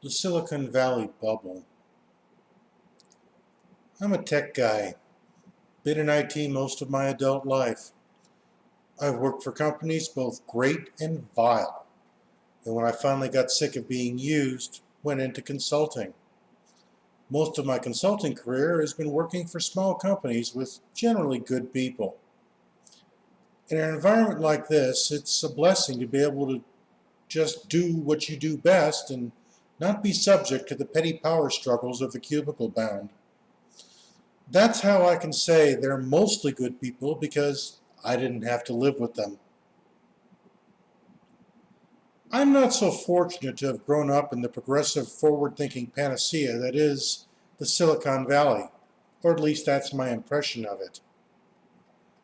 The Silicon Valley bubble. I'm a tech guy. Been in IT most of my adult life. I've worked for companies both great and vile. And when I finally got sick of being used, went into consulting. Most of my consulting career has been working for small companies with generally good people. In an environment like this, it's a blessing to be able to just do what you do best and not be subject to the petty power struggles of the cubicle bound. That's how I can say they're mostly good people, because I didn't have to live with them. I'm not so fortunate to have grown up in the progressive, forward-thinking panacea that is the Silicon Valley, or at least that's my impression of it.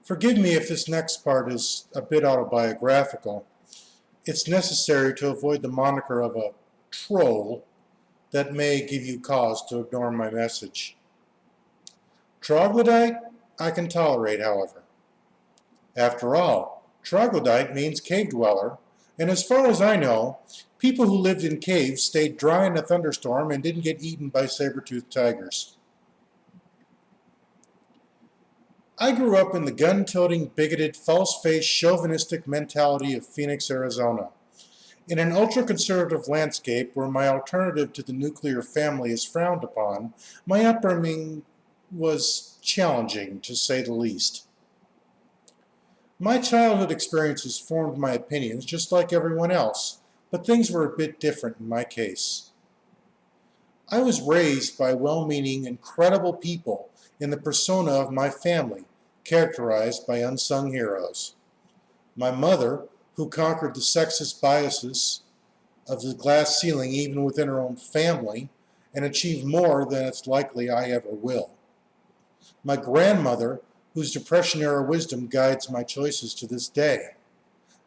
Forgive me if this next part is a bit autobiographical. It's necessary to avoid the moniker of a troll that may give you cause to ignore my message. Troglodyte, I can tolerate, however. After all, troglodyte means cave dweller, and as far as I know, people who lived in caves stayed dry in a thunderstorm and didn't get eaten by saber-toothed tigers. I grew up in the gun-toting, bigoted, false-faced, chauvinistic mentality of Phoenix, Arizona. In an ultra-conservative landscape where my alternative to the nuclear family is frowned upon, my upbringing was challenging, to say the least. My childhood experiences formed my opinions just like everyone else, but things were a bit different in my case. I was raised by well-meaning, incredible people in the persona of my family, characterized by unsung heroes. My mother, who conquered the sexist biases of the glass ceiling even within her own family, and achieved more than it's likely I ever will. My grandmother, whose Depression-era wisdom guides my choices to this day.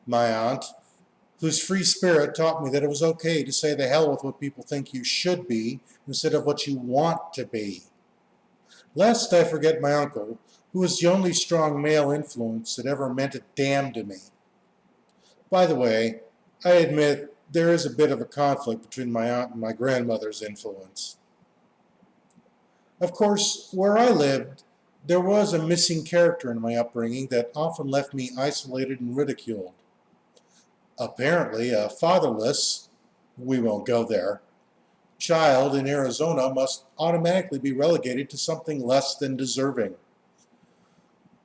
My aunt, whose free spirit taught me that it was okay to say the hell with what people think you should be instead of what you want to be. Lest I forget my uncle, who was the only strong male influence that ever meant a damn to me. By the way, I admit there is a bit of a conflict between my aunt and my grandmother's influence. Of course, where I lived, there was a missing character in my upbringing that often left me isolated and ridiculed. Apparently, a fatherless, we won't go there, child in Arizona must automatically be relegated to something less than deserving.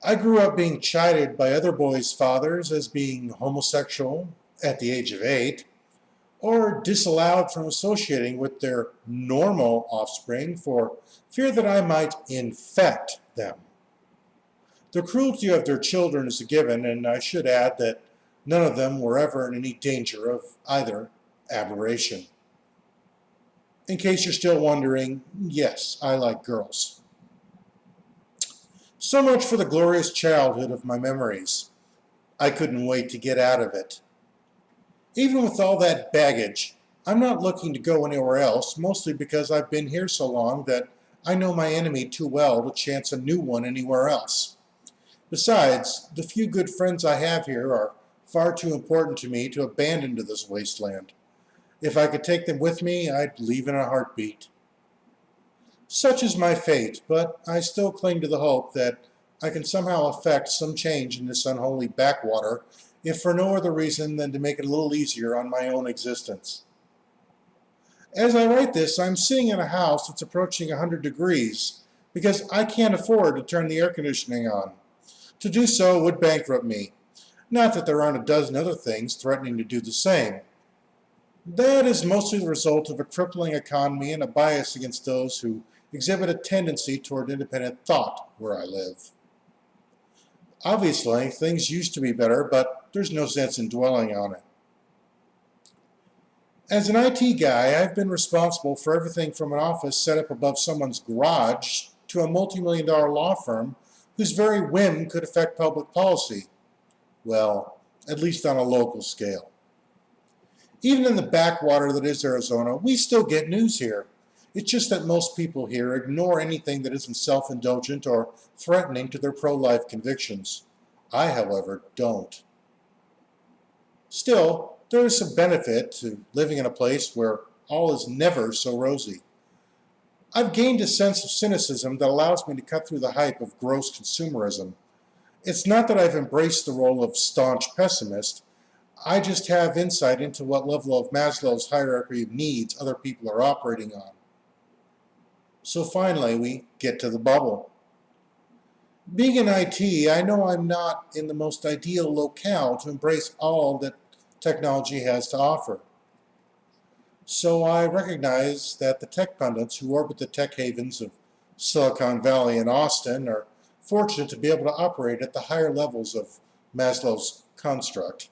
I grew up being chided by other boys' fathers as being homosexual at the age of 8, or disallowed from associating with their normal offspring for fear that I might infect them. The cruelty of their children is a given, and I should add that none of them were ever in any danger of either aberration. In case you're still wondering, yes, I like girls. So much for the glorious childhood of my memories. I couldn't wait to get out of it. Even with all that baggage, I'm not looking to go anywhere else, mostly because I've been here so long that I know my enemy too well to chance a new one anywhere else. Besides, the few good friends I have here are far too important to me to abandon to this wasteland. If I could take them with me, I'd leave in a heartbeat. Such is my fate, but I still cling to the hope that I can somehow effect some change in this unholy backwater, if for no other reason than to make it a little easier on my own existence. As I write this, I'm sitting in a house that's approaching 100 degrees because I can't afford to turn the air conditioning on. To do so would bankrupt me. Not that there aren't a dozen other things threatening to do the same. That is mostly the result of a crippling economy and a bias against those who exhibit a tendency toward independent thought where I live. Obviously, things used to be better, but there's no sense in dwelling on it. As an IT guy, I've been responsible for everything from an office set up above someone's garage to a multi-million-dollar law firm whose very whim could affect public policy. Well, at least on a local scale. Even in the backwater that is Arizona, we still get news here. It's just that most people here ignore anything that isn't self-indulgent or threatening to their pro-life convictions. I, however, don't. Still, there is some benefit to living in a place where all is never so rosy. I've gained a sense of cynicism that allows me to cut through the hype of gross consumerism. It's not that I've embraced the role of staunch pessimist. I just have insight into what level of Maslow's hierarchy of needs other people are operating on. So finally, we get to the bubble. Being in IT, I know I'm not in the most ideal locale to embrace all that technology has to offer. So I recognize that the tech pundits who orbit the tech havens of Silicon Valley and Austin are fortunate to be able to operate at the higher levels of Maslow's construct.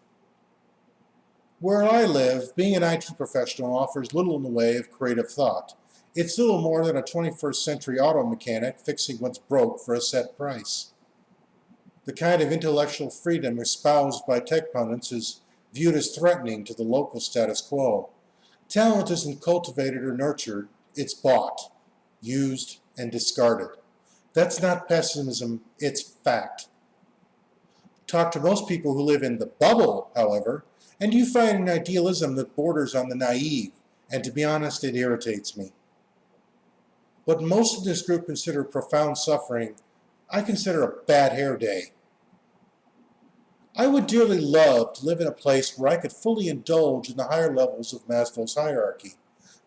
Where I live, being an IT professional offers little in the way of creative thought. It's little more than a 21st century auto mechanic fixing what's broke for a set price. The kind of intellectual freedom espoused by tech pundits is viewed as threatening to the local status quo. Talent isn't cultivated or nurtured, it's bought, used, and discarded. That's not pessimism, it's fact. Talk to most people who live in the bubble, however, and you find an idealism that borders on the naive, and to be honest, it irritates me. What most of this group consider profound suffering, I consider a bad hair day. I would dearly love to live in a place where I could fully indulge in the higher levels of Maslow's hierarchy,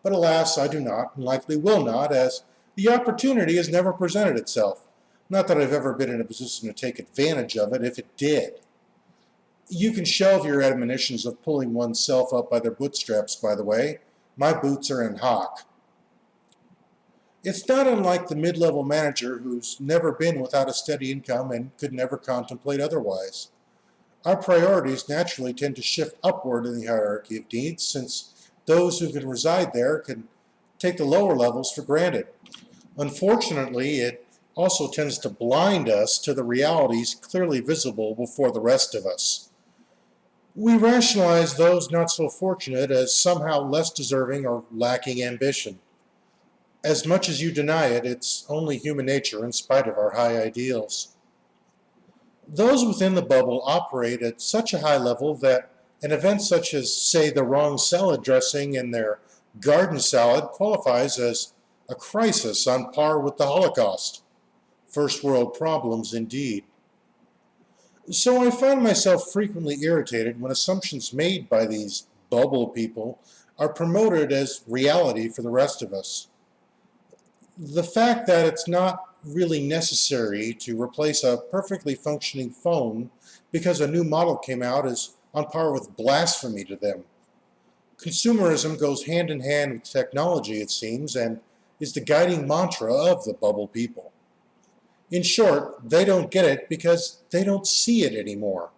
but alas, I do not, and likely will not, as the opportunity has never presented itself. Not that I've ever been in a position to take advantage of it if it did. You can shelve your admonitions of pulling oneself up by their bootstraps, by the way. My boots are in hock. It's not unlike the mid-level manager who's never been without a steady income and could never contemplate otherwise. Our priorities naturally tend to shift upward in the hierarchy of needs, since those who can reside there can take the lower levels for granted. Unfortunately, it also tends to blind us to the realities clearly visible before the rest of us. We rationalize those not so fortunate as somehow less deserving or lacking ambition. As much as you deny it, it's only human nature in spite of our high ideals. Those within the bubble operate at such a high level that an event such as, say, the wrong salad dressing in their garden salad qualifies as a crisis on par with the Holocaust. First world problems indeed. So I find myself frequently irritated when assumptions made by these bubble people are promoted as reality for the rest of us. The fact that it's not really necessary to replace a perfectly functioning phone because a new model came out is on par with blasphemy to them. Consumerism goes hand in hand with technology, it seems, and is the guiding mantra of the bubble people. In short, they don't get it because they don't see it anymore.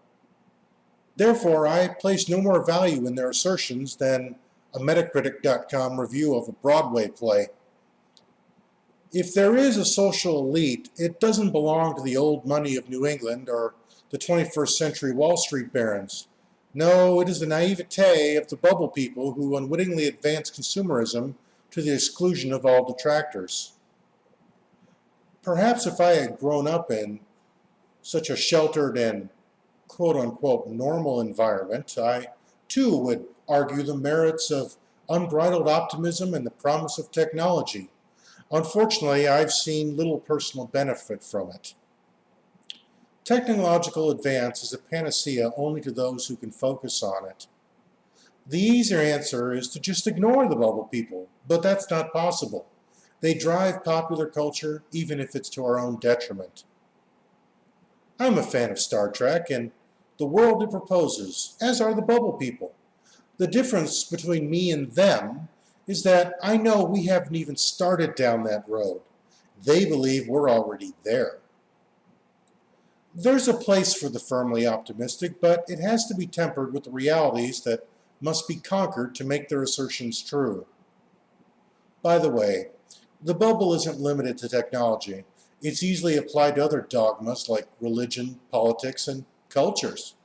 Therefore, I place no more value in their assertions than a Metacritic.com review of a Broadway play. If there is a social elite, it doesn't belong to the old money of New England or the 21st century Wall Street barons. No, it is the naivete of the bubble people who unwittingly advance consumerism to the exclusion of all detractors. Perhaps if I had grown up in such a sheltered and quote-unquote normal environment, I too would argue the merits of unbridled optimism and the promise of technology. Unfortunately, I've seen little personal benefit from it. Technological advance is a panacea only to those who can focus on it. The easier answer is to just ignore the bubble people, but that's not possible. They drive popular culture, even if it's to our own detriment. I'm a fan of Star Trek and the world it proposes, as are the bubble people. The difference between me and them is that I know we haven't even started down that road. They believe we're already there. There's a place for the firmly optimistic, but it has to be tempered with the realities that must be conquered to make their assertions true. By the way, the bubble isn't limited to technology. It's easily applied to other dogmas like religion, politics, and cultures.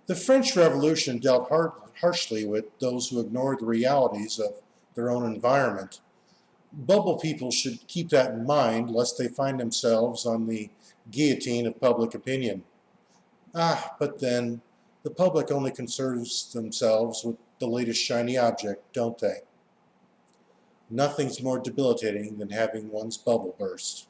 The French Revolution dealt harshly with those who ignored the realities of their own environment. Bubble people should keep that in mind lest they find themselves on the guillotine of public opinion. But then, the public only concerns themselves with the latest shiny object, don't they? Nothing's more debilitating than having one's bubble burst.